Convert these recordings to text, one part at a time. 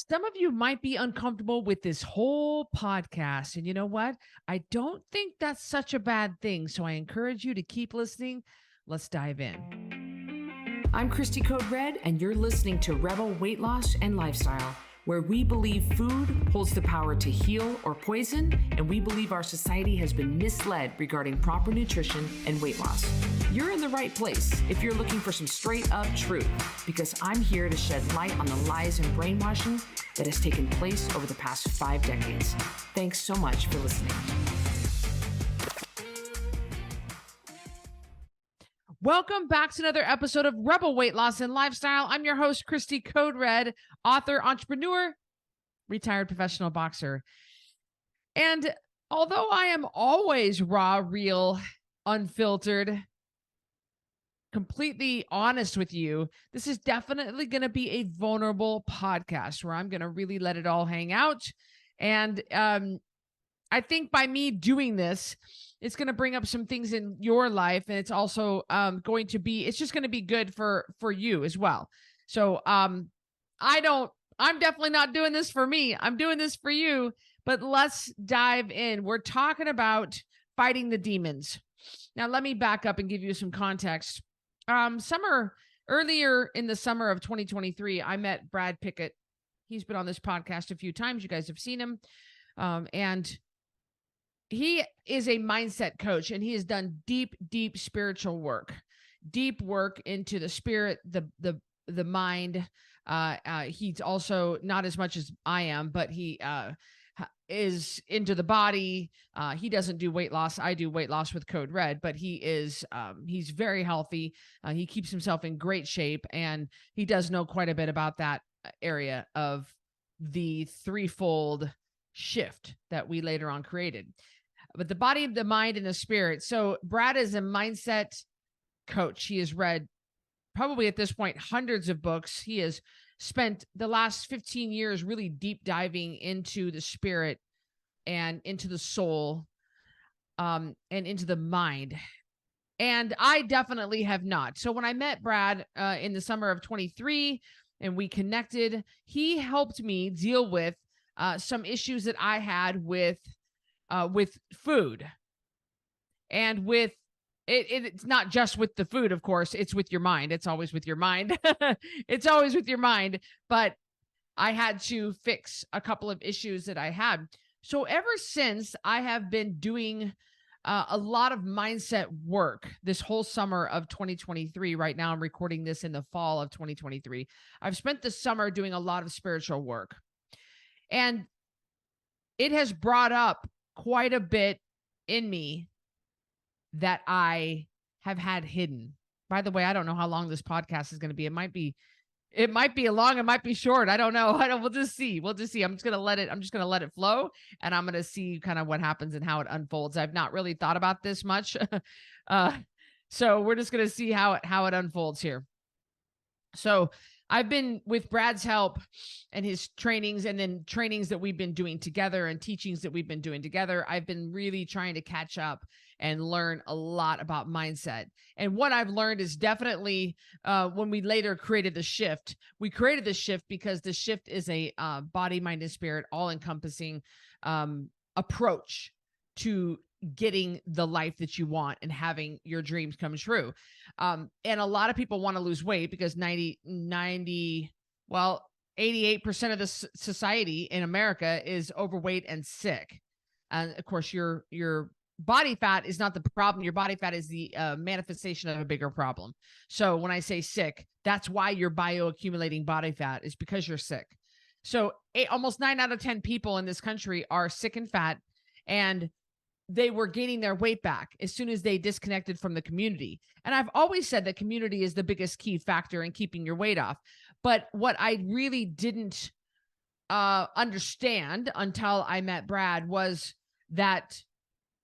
Some of you might be uncomfortable with this whole podcast. And you know what? I don't think that's such a bad thing. So I encourage you to keep listening. Let's dive in. I'm Cristy Code Red, and you're listening to Rebel Weight Loss and Lifestyle, where we believe food holds the power to heal or poison, and we believe our society has been misled regarding proper nutrition and weight loss. You're in the right place if you're looking for some straight up truth, because I'm here to shed light on the lies and brainwashing that has taken place over the past 5 decades. Thanks so much for listening. Welcome back to another episode of Rebel Weight Loss and Lifestyle. I'm your host, Cristy Code Red, author, entrepreneur, retired professional boxer. And although I am always raw, real, unfiltered, completely honest with you, this is definitely going to be a vulnerable podcast where I'm going to really let it all hang out. And I think by me doing this, it's going to bring up some things in your life, and it's also it's just going to be good for you as well. So I'm definitely not doing this for me. I'm doing this for you, but let's dive in. We're talking about fighting the demons. Now, let me back up and give you some context. Earlier in the summer of 2023, I met Brad Pickett. He's been on this podcast a few times. You guys have seen him. And he is a mindset coach, and he has done deep spiritual work, deep work into the spirit, the mind. He's also not as much as I am, but he is into the body. He doesn't do weight loss. I do weight loss with Code Red, but he's very healthy. He keeps himself in great shape, and he does know quite a bit about that area of the threefold shift that we later on created. But the body, the mind, and the spirit. So Brad is a mindset coach. He has read probably at this point hundreds of books. He has spent the last 15 years really deep diving into the spirit and into the soul and into the mind. And I definitely have not. So when I met Brad in the summer of 23 and we connected, he helped me deal with some issues that I had with food, and with it's not just with the food, of course, it's with your mind. It's always with your mind. It's always with your mind. But I had to fix a couple of issues that I had. So ever since, I have been doing a lot of mindset work this whole summer of 2023. Right now, I'm recording this in the fall of 2023. I've spent the summer doing a lot of spiritual work, and it has brought up quite a bit in me that I have had hidden. By the way, I don't know how long this podcast is going to be. It might be long, it might be short. I don't know. We'll just see. I'm just going to let it flow, and I'm going to see kind of what happens and how it unfolds. I've not really thought about this much. So we're just going to see how it unfolds here. So I've been, with Brad's help and his trainings, and then trainings that we've been doing together and teachings that we've been doing together, I've been really trying to catch up and learn a lot about mindset. And what I've learned is definitely when we later created the shift, we created the shift because the shift is a body, mind, and spirit, all-encompassing approach to getting the life that you want and having your dreams come true. And a lot of people want to lose weight because 88% of the society in America is overweight and sick. And of course, your body fat is not the problem. Your body fat is the manifestation of a bigger problem. So when I say sick, that's why you're bioaccumulating body fat, is because you're sick. So almost 9 out of 10 people in this country are sick and fat, and they were gaining their weight back as soon as they disconnected from the community. And I've always said that community is the biggest key factor in keeping your weight off. But what I really didn't understand until I met Brad was that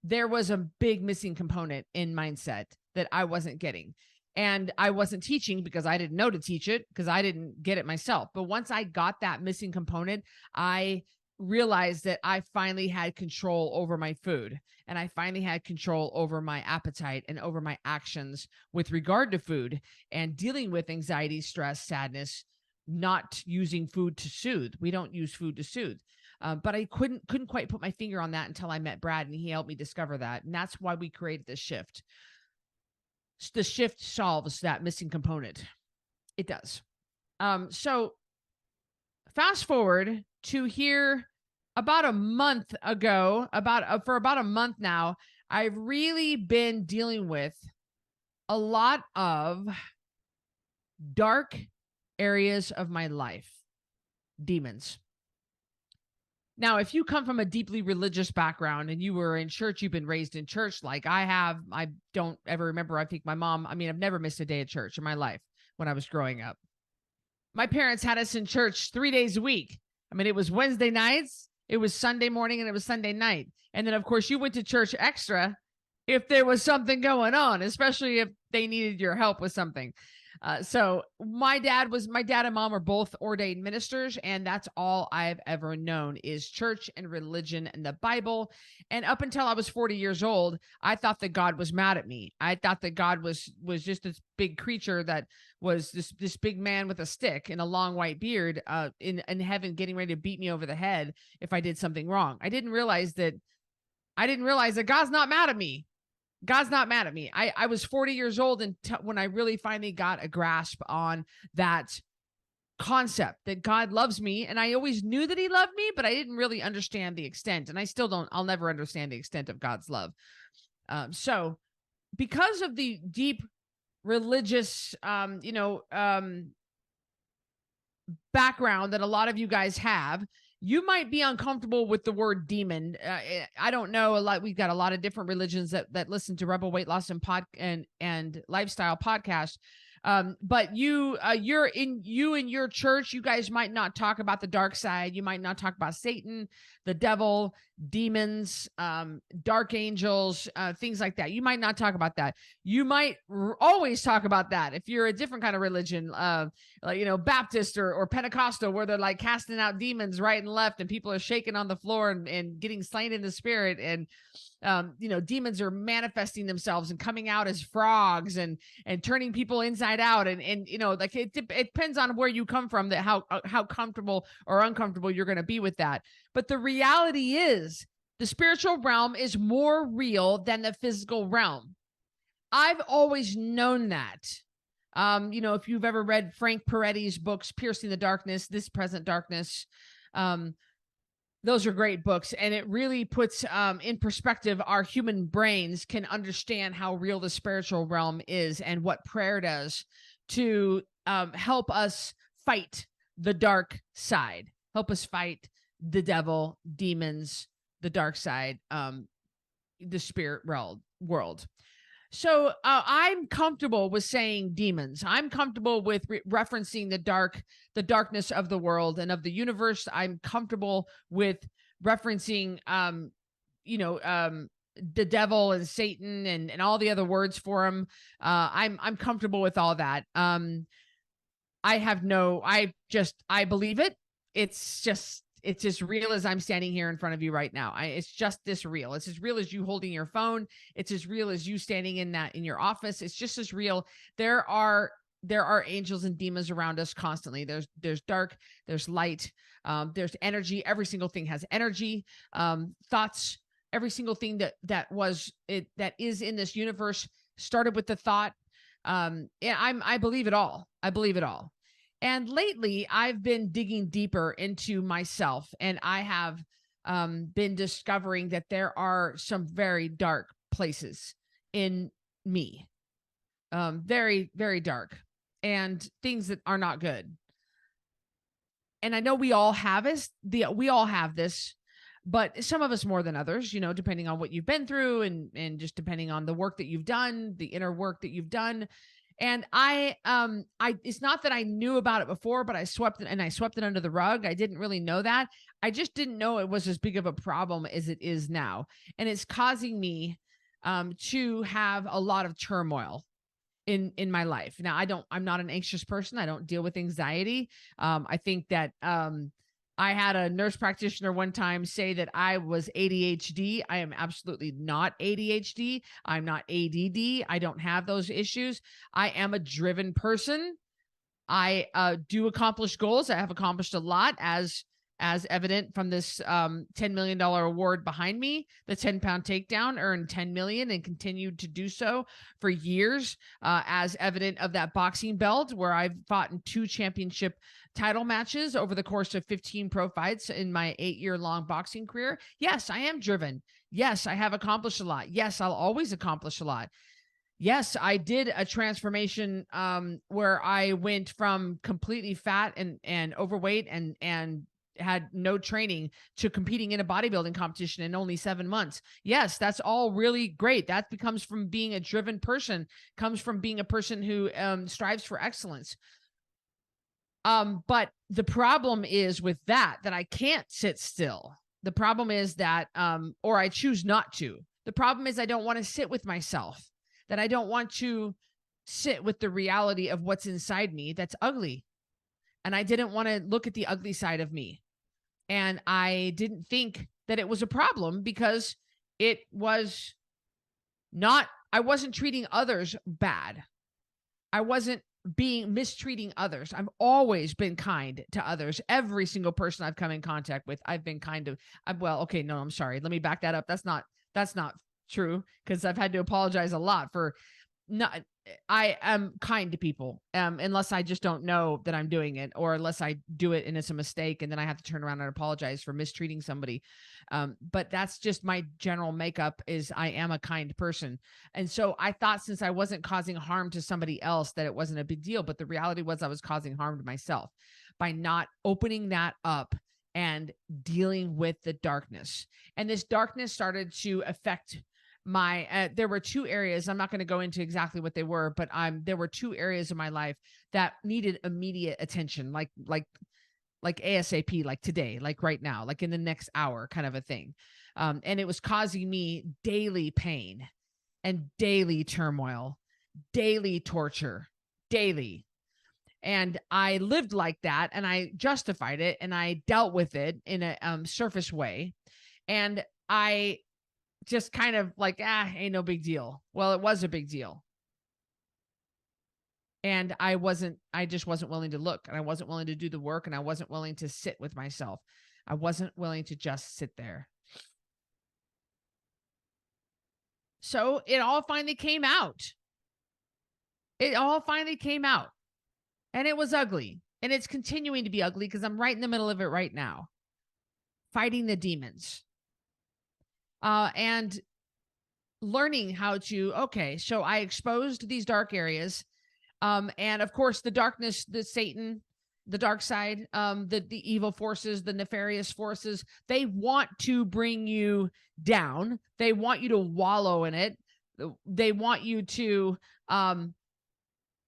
there was a big missing component in mindset that I wasn't getting. And I wasn't teaching because I didn't know to teach it, because I didn't get it myself. But once I got that missing component, I realized that I finally had control over my food, and I finally had control over my appetite and over my actions with regard to food and dealing with anxiety, stress, sadness, not using food to soothe. We don't use food to soothe. But I couldn't quite put my finger on that until I met Brad, and he helped me discover that. And that's why we created this shift. The shift solves that missing component. It does. So fast forward to here about a month ago, for about a month now, I've really been dealing with a lot of dark areas of my life, demons. Now, if you come from a deeply religious background and you were in church, you've been raised in church like I have. I don't ever remember. I think my mom, I've never missed a day at church in my life when I was growing up. My parents had us in church 3 days a week. It was Wednesday nights, it was Sunday morning, and it was Sunday night. And then, of course, you went to church extra if there was something going on, especially if they needed your help with something. So my dad and mom were both ordained ministers, and that's all I've ever known is church and religion and the Bible. And up until I was 40 years old, I thought that God was mad at me. I thought that God was just this big creature that was this big man with a stick and a long white beard in heaven getting ready to beat me over the head if I did something wrong. I didn't realize that God's not mad at me. God's not mad at me. I was 40 years old when I really finally got a grasp on that concept that God loves me. And I always knew that he loved me, but I didn't really understand the extent. And I still don't. I'll never understand the extent of God's love. So because of the deep religious, background that a lot of you guys have, you might be uncomfortable with the word demon. I don't know a lot. We've got a lot of different religions that listen to Rebel Weight Loss and Lifestyle podcast. But you're in your church, you guys might not talk about the dark side. You might not talk about Satan, the devil, demons, dark angels, things like that. You might not talk about that. You might always talk about that if you're a different kind of religion, Baptist or Pentecostal, where they're like casting out demons right and left, and people are shaking on the floor and getting slain in the spirit. And demons are manifesting themselves and coming out as frogs and turning people inside out. And it depends on where you come from, that how comfortable or uncomfortable you're going to be with that. But the reality is the spiritual realm is more real than the physical realm. I've always known that. If you've ever read Frank Peretti's books, Piercing the Darkness, This Present Darkness, those are great books. And it really puts in perspective, our human brains can understand how real the spiritual realm is and what prayer does to help us fight the dark side, help us fight the devil, demons, the dark side, the spirit world. So I'm comfortable with saying demons. I'm comfortable with referencing the darkness of the world and of the universe. I'm comfortable with referencing, the devil and Satan and all the other words for him. I'm comfortable with all that. I believe it. It's as real as I'm standing here in front of you right now. It's just this real. It's as real as you holding your phone. It's as real as you standing in your office. It's just as real. There are angels and demons around us constantly. There's dark, there's light, there's energy. Every single thing has energy, thoughts. Every single thing that is in this universe started with the thought. I believe it all. I believe it all. And lately, I've been digging deeper into myself, and I have been discovering that there are some very dark places in me, very, very dark, and things that are not good. And I know we all have this, but some of us more than others, depending on what you've been through and just depending on the work that you've done, the inner work that you've done. And it's not that I knew about it before, but I swept it under the rug. I didn't really know that. I just didn't know it was as big of a problem as it is now. And it's causing me, to have a lot of turmoil in my life. Now, I'm not an anxious person. I don't deal with anxiety. I think that, I had a nurse practitioner one time say that I was ADHD. I am absolutely not ADHD. I'm not ADD. I don't have those issues. I am a driven person. I do accomplish goals. I have accomplished a lot, as evident from this $10 million award behind me. The 10-pound takedown earned $10 million and continued to do so for years, as evident of that boxing belt, where I've fought in 2 championship title matches over the course of 15 pro fights in my 8-year-long boxing career. Yes, I am driven. Yes, I have accomplished a lot. Yes, I'll always accomplish a lot. Yes, I did a transformation where I went from completely fat and overweight and had no training to competing in a bodybuilding competition in only 7 months. Yes, that's all really great. That becomes from being a driven person, comes from being a person who strives for excellence. But the problem is with that I can't sit still. The problem is that, or I choose not to. The problem is I don't want to sit with myself, that I don't want to sit with the reality of what's inside me that's ugly. And I didn't want to look at the ugly side of me. And I didn't think that it was a problem because it was not, I wasn't treating others bad. I wasn't mistreating others. I've always been kind to others. Every single person I've come in contact with, I've been kind to. Well, okay, no, I'm sorry. Let me back that up. That's not true, because I've had to apologize a lot for not. I am kind to people, unless I just don't know that I'm doing it, or unless I do it and it's a mistake, and then I have to turn around and apologize for mistreating somebody. But that's just my general makeup, is I am a kind person. And so I thought, since I wasn't causing harm to somebody else, that it wasn't a big deal. But the reality was I was causing harm to myself by not opening that up and dealing with the darkness. And this darkness started to affect my, there were 2 areas. I'm not going to go into exactly what they were, but there were 2 areas of my life that needed immediate attention, like ASAP, like today, like right now, like in the next hour, kind of a thing. And it was causing me daily pain and daily turmoil, daily torture, daily. And I lived like that, and I justified it, and I dealt with it in a surface way. And I just kind of like, ain't no big deal. Well, it was a big deal. And I just wasn't willing to look, and I wasn't willing to do the work, and I wasn't willing to sit with myself. I wasn't willing to just sit there. So it all finally came out. And it was ugly. And it's continuing to be ugly, because I'm right in the middle of it right now, fighting the demons. And learning how to, okay, so I exposed these dark areas. And of course, the darkness, the Satan, the dark side, the evil forces, the nefarious forces, they want to bring you down. They want you to wallow in it. They want you to,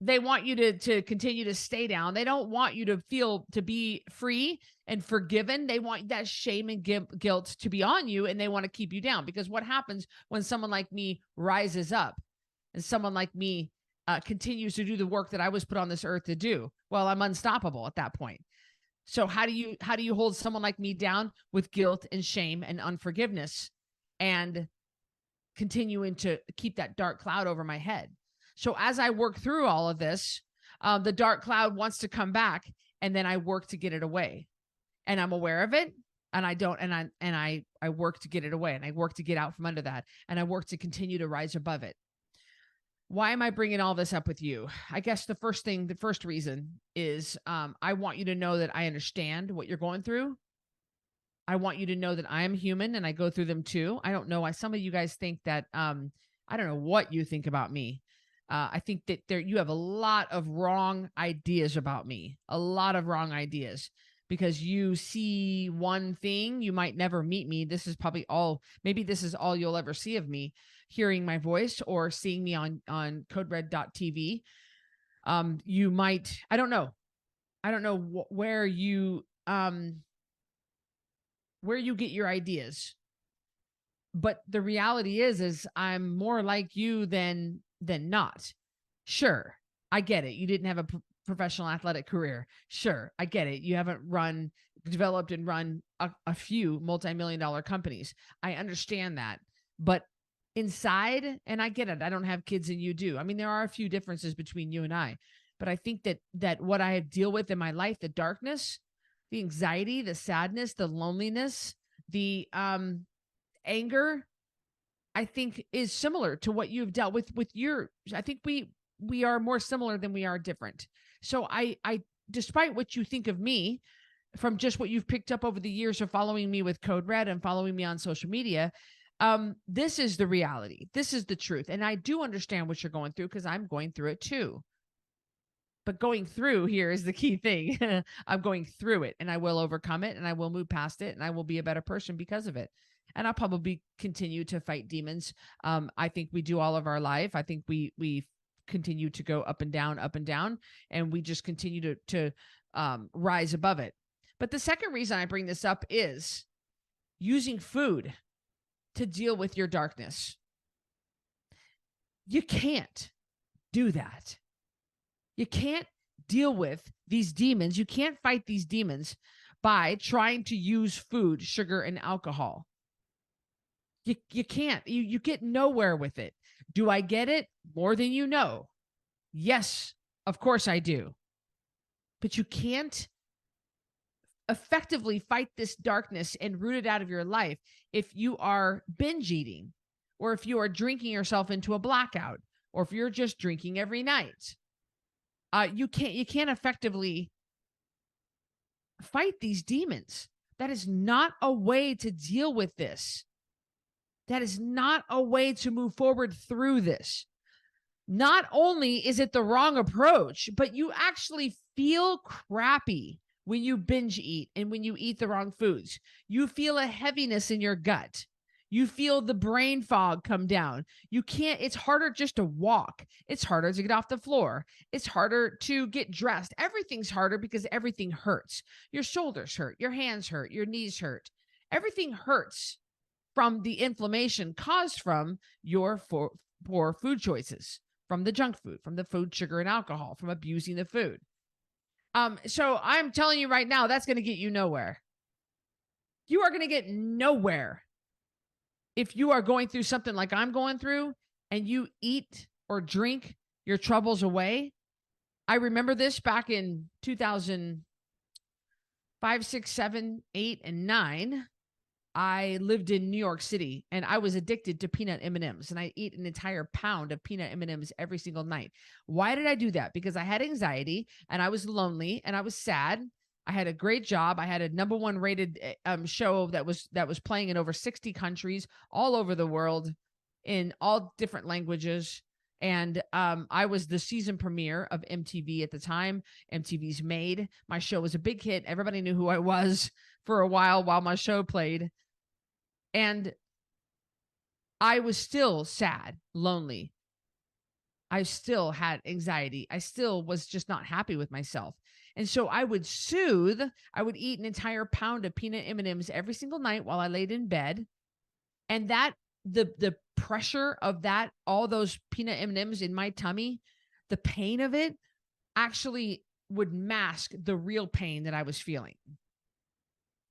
to continue to stay down. They don't want you to be free and forgiven. They want that shame and guilt to be on you, and they want to keep you down. Because what happens when someone like me rises up, and someone like me continues to do the work that I was put on this earth to do? Well, I'm unstoppable at that point. So how do you hold someone like me down? With guilt and shame and unforgiveness, and continuing to keep that dark cloud over my head. So as I work through all of this, the dark cloud wants to come back, and then I work to get it away. And I'm aware of it, and I work to get it away, and I work to get out from under that, and I work to continue to rise above it. Why am I bringing all this up with you? I guess the first reason is I want you to know that I understand what you're going through. I want you to know that I am human, and I go through them too. I don't know why some of you guys think that, I don't know what you think about me. I think that you have a lot of wrong ideas about me, a lot of wrong ideas, because you see one thing. You might never meet me. This is probably maybe this is all you'll ever see of me, hearing my voice or seeing me on codered.tv. You might, I don't know where you get your ideas, but the reality is I'm more like you than not. Sure, I get it. You didn't have a professional athletic career. Sure, I get it. You haven't developed and run a few multi-million-dollar companies. I understand that. But inside, and I get it, I don't have kids and you do. I mean, there are a few differences between you and I. But I think that what I deal with in my life, the darkness, the anxiety, the sadness, the loneliness, the anger, I think is similar to what you've dealt with your. I think we are more similar than we are different. So I despite what you think of me from just what you've picked up over the years of following me with Code Red and following me on social media, this is the reality. This is the truth. And I do understand what you're going through because I'm going through it too. But going through here is the key thing. I'm going through it, and I will overcome it, and I will move past it, and I will be a better person because of it. And I'll probably continue to fight demons. I think we do all of our life. I think we continue to go up and down, and we just continue to rise above it. But the second reason I bring this up is using food to deal with your darkness. You can't do that. You can't deal with these demons. You can't fight these demons by trying to use food, sugar, and alcohol. You can't. You get nowhere with it. Do I get it? More than you know. Yes, of course I do. But you can't effectively fight this darkness and root it out of your life if you are binge eating, or if you are drinking yourself into a blackout, or if you're just drinking every night. You can't effectively fight these demons. That is not a way to deal with this. That is not a way to move forward through this. Not only is it the wrong approach, but you actually feel crappy when you binge eat and when you eat the wrong foods. You feel a heaviness in your gut. You feel the brain fog come down. It's harder just to walk. It's harder to get off the floor. It's harder to get dressed. Everything's harder because everything hurts. Your shoulders hurt. Your hands hurt. Your knees hurt. Everything hurts from the inflammation caused from your poor food choices, from the junk food, from the food, sugar, and alcohol, from abusing the food. So I'm telling you right now, that's going to get you nowhere. You are going to get nowhere if you are going through something like I'm going through and you eat or drink your troubles away. I remember this back in 2005, 6, 7, 8, and 9. I lived in New York City and I was addicted to peanut M&Ms, and I ate an entire pound of peanut M&Ms every single night. Why did I do that? Because I had anxiety and I was lonely and I was sad. I had a great job. I had a #1 rated show that was playing in over 60 countries all over the world in all different languages. And I was the season premiere of MTV at the time, MTV's Made. My show was a big hit. Everybody knew who I was for a while my show played. And I was still sad, lonely. I still had anxiety. I still was just not happy with myself. And so I would eat an entire pound of peanut M&Ms every single night while I laid in bed. And that the pressure of that, all those peanut M&Ms in my tummy, the pain of it actually would mask the real pain that I was feeling.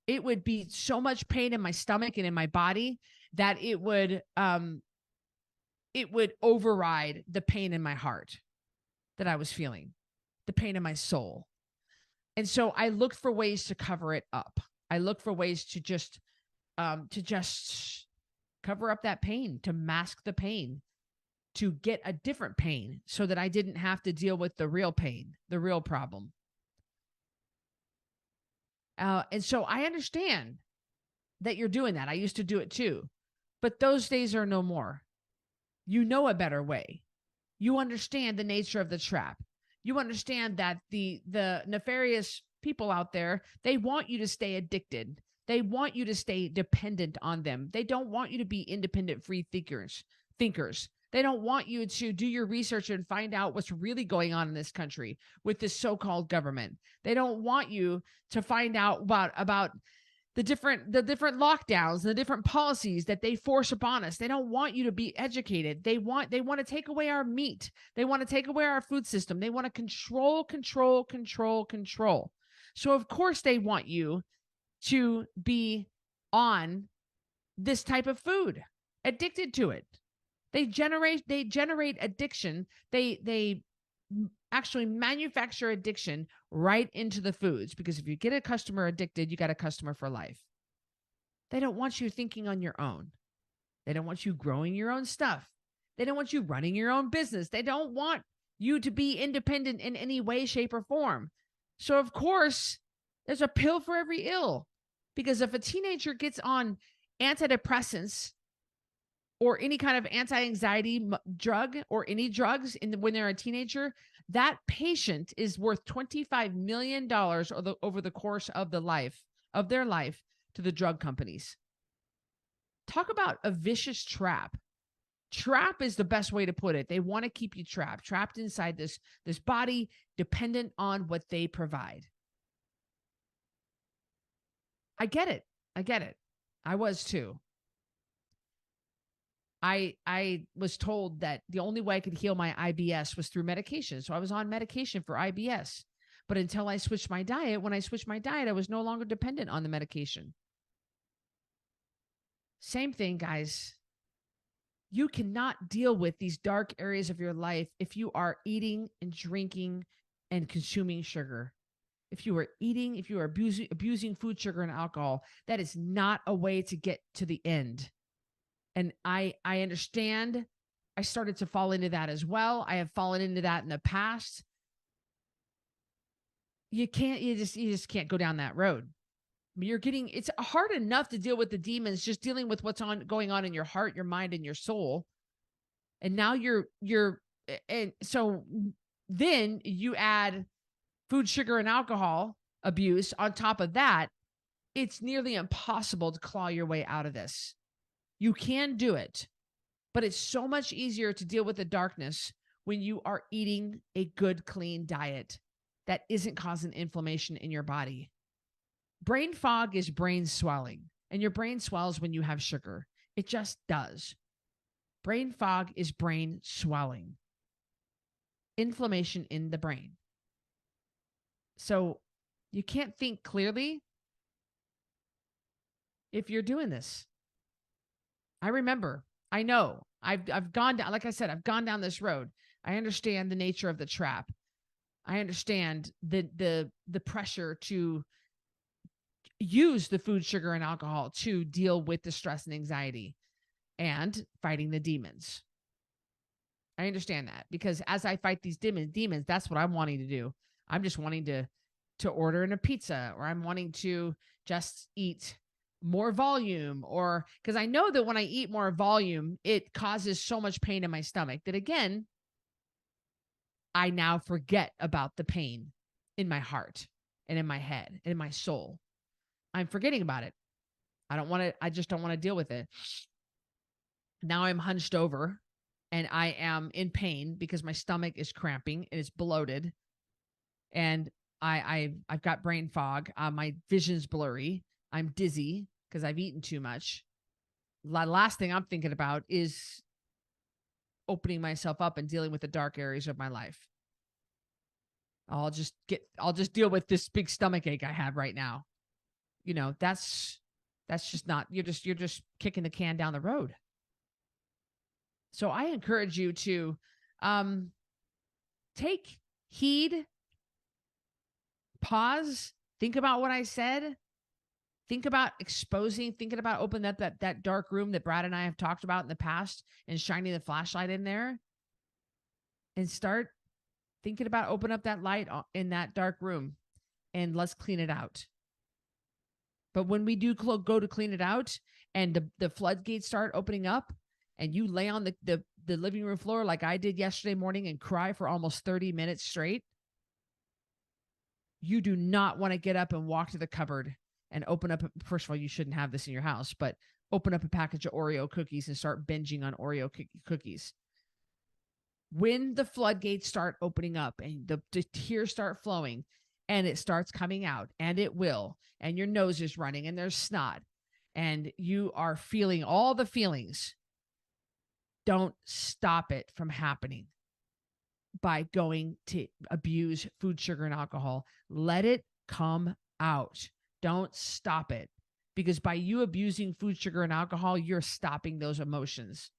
It would be so much pain in my stomach and in my body that it would override the pain in my heart that I was feeling, the pain in my soul. And so I looked for ways to cover it up. I looked for ways to just cover up that pain, to mask the pain, to get a different pain so that I didn't have to deal with the real pain, the real problem. And so I understand that you're doing that. I used to do it too, but those days are no more. You know a better way. You understand the nature of the trap. You understand that the nefarious people out there, they want you to stay addicted. They want you to stay dependent on them. They don't want you to be independent, free thinkers. They don't want you to do your research and find out what's really going on in this country with this so-called government. They don't want you to find out about the different lockdowns, the different policies that they force upon us. They don't want you to be educated. They want to take away our meat. They want to take away our food system. They want to control. So of course they want you to be on this type of food, addicted to it. They generate addiction. They actually manufacture addiction right into the foods, because if you get a customer addicted, you got a customer for life. They don't want you thinking on your own. They don't want you growing your own stuff. They don't want you running your own business. They don't want you to be independent in any way, shape, or form. So, of course, there's a pill for every ill. Because if a teenager gets on antidepressants or any kind of anti-anxiety drug or any drugs when they're a teenager, that patient is worth $25 million over the course of their life to the drug companies. Talk about a vicious trap. Trap is the best way to put it. They want to keep you trapped inside this body, dependent on what they provide. I get it. I was too. I was told that the only way I could heal my IBS was through medication. So I was on medication for IBS. But until I switched my diet, when I switched my diet, I was no longer dependent on the medication. Same thing, guys. You cannot deal with these dark areas of your life if you are eating and drinking and consuming sugar. If you are abusing food, sugar, and alcohol, that is not a way to get to the end. And I understand. I started to fall into that as well. I have fallen into that in the past. You just can't go down that road. I mean, it's hard enough to deal with the demons, just dealing with what's going on in your heart, your mind, and your soul. And now and so then you add food, sugar, and alcohol abuse on top of that. It's nearly impossible to claw your way out of this. You can do it, but it's so much easier to deal with the darkness when you are eating a good, clean diet that isn't causing inflammation in your body. Brain fog is brain swelling, and your brain swells when you have sugar. It just does. Brain fog is brain swelling. Inflammation in the brain. So you can't think clearly if you're doing this. I know, I've gone down, like I said, I've gone down this road. I understand the nature of the trap. I understand the pressure to use the food, sugar, and alcohol to deal with the stress and anxiety and fighting the demons. I understand that, because as I fight these demons, that's what I'm wanting to do. I'm just wanting to order in a pizza, or I'm wanting to just eat more volume, or because I know that when I eat more volume, it causes so much pain in my stomach that, again, I now forget about the pain in my heart and in my head and in my soul. I'm forgetting about it. I just don't want to deal with it. Now I'm hunched over and I am in pain because my stomach is cramping and it's bloated. And I've got brain fog. My vision's blurry. I'm dizzy because I've eaten too much. The last thing I'm thinking about is opening myself up and dealing with the dark areas of my life. I'll just deal with this big stomach ache I have right now. You know, that's just not, you're just kicking the can down the road. So I encourage you to take heed, pause, think about what I said, think about thinking about opening up that dark room that Brad and I have talked about in the past and shining the flashlight in there, and start thinking about open up that light in that dark room and let's clean it out. But when we do go to clean it out and the floodgates start opening up and you lay on the living room floor like I did yesterday morning and cry for almost 30 minutes straight, you do not want to get up and walk to the cupboard and open up. First of all, you shouldn't have this in your house, but open up a package of Oreo cookies and start binging on Oreo cookies. When the floodgates start opening up and the tears start flowing and it starts coming out, and it will, and your nose is running and there's snot and you are feeling all the feelings, don't stop it from happening by going to abuse food, sugar, and alcohol. Let it come out. Don't stop it, because by you abusing food, sugar, and alcohol, you're stopping those emotions.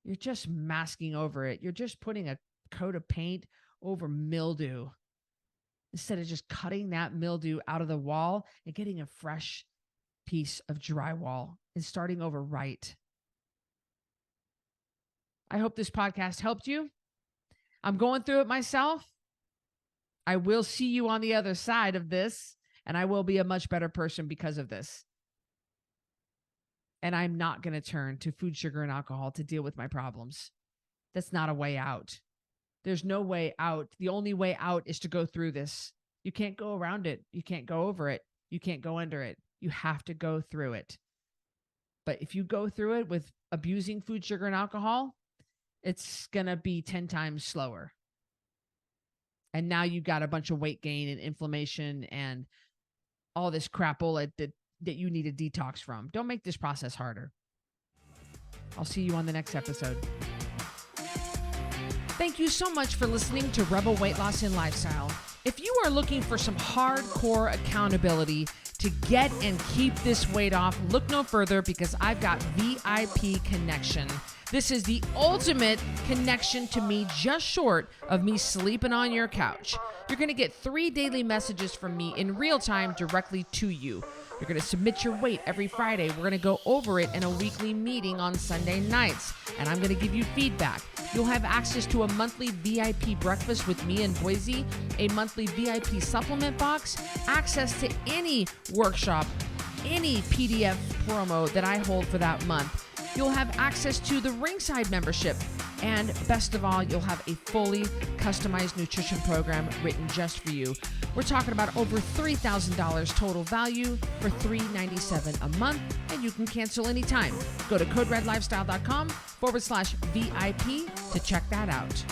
You're just masking over it. You're just putting a coat of paint over mildew instead of just cutting that mildew out of the wall and getting a fresh piece of drywall and starting over right. I hope this podcast helped you. I'm going through it myself. I will see you on the other side of this, and I will be a much better person because of this. And I'm not going to turn to food, sugar, and alcohol to deal with my problems. That's not a way out. There's no way out. The only way out is to go through this. You can't go around it. You can't go over it. You can't go under it. You have to go through it. But if you go through it with abusing food, sugar, and alcohol, it's going to be 10 times slower. And now you got a bunch of weight gain and inflammation and all this crapola that you need a detox from. Don't make this process harder. I'll see you on the next episode. Thank you so much for listening to Rebel Weight Loss and Lifestyle. If you are looking for some hardcore accountability to get and keep this weight off, look no further because I've got VIP Connection. This is the ultimate connection to me, just short of me sleeping on your couch. You're going to get 3 daily messages from me in real time directly to you. You're going to submit your weight every Friday. We're going to go over it in a weekly meeting on Sunday nights, and I'm going to give you feedback. You'll have access to a monthly VIP breakfast with me in Boise, a monthly VIP supplement box, access to any workshop, any PDF promo that I hold for that month. You'll have access to the Ringside membership. And best of all, you'll have a fully customized nutrition program written just for you. We're talking about over $3,000 total value for $397 a month, and you can cancel anytime. Go to coderedlifestyle.com/VIP to check that out.